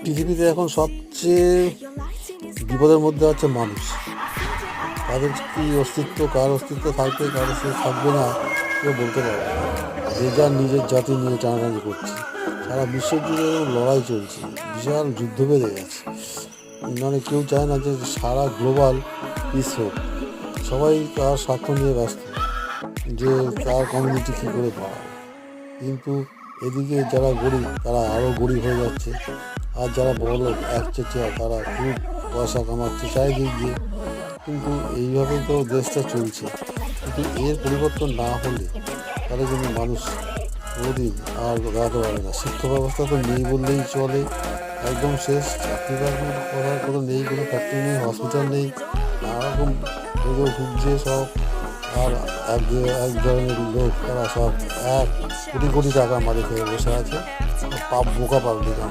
পৃথিবীতে এখন সবচেয়ে বিপদের মধ্যে আছে মানুষ। তাদের কি অস্তিত্ব, কার অস্তিত্ব থাকবে, কার অস্তিত্ব থাকবে না, কেউ বলতে পারবে না। যে যার নিজের জাতি নিয়ে টানাটানি করছে। সারা বিশ্ব জুড়ে এরকম লড়াই চলছে, বিশাল যুদ্ধ বেঁধে গেছে। মানে কেউ চায় না যে সারা গ্লোবাল পিস হোক। সবাই তার স্বার্থ নিয়ে ব্যস্ত, যে তার কমিউনিটি কী করে পাওয়া। কিন্তু এদিকে যারা গরিব তারা আরও গরিব হয়ে যাচ্ছে, আর যারা বড়লোক একচেটিয়া তারা খুব পয়সা কামাচ্ছে চারিদিক দিয়ে। কিন্তু এইভাবে তো দেশটা চলছে। কিন্তু এর পরিবর্তন না হলে তাহলে কিন্তু মানুষ কোনোদিন আর দাঁড়াতে পারবে না। শিক্ষা ব্যবস্থা তো নেই বললেই চলে, একদম শেষ। চাকরি বাকরির করার কোনো নেই, কোনো ফ্যাক্টরি নেই, হসপিটাল নেই, নানারকম রোগে ভুগছে সব। আর এক ধরনের লোক তারা সব 1 কোটি কোটি টাকা মারি খেয়ে বসে আছে। বোকা পাবলিক আমরা।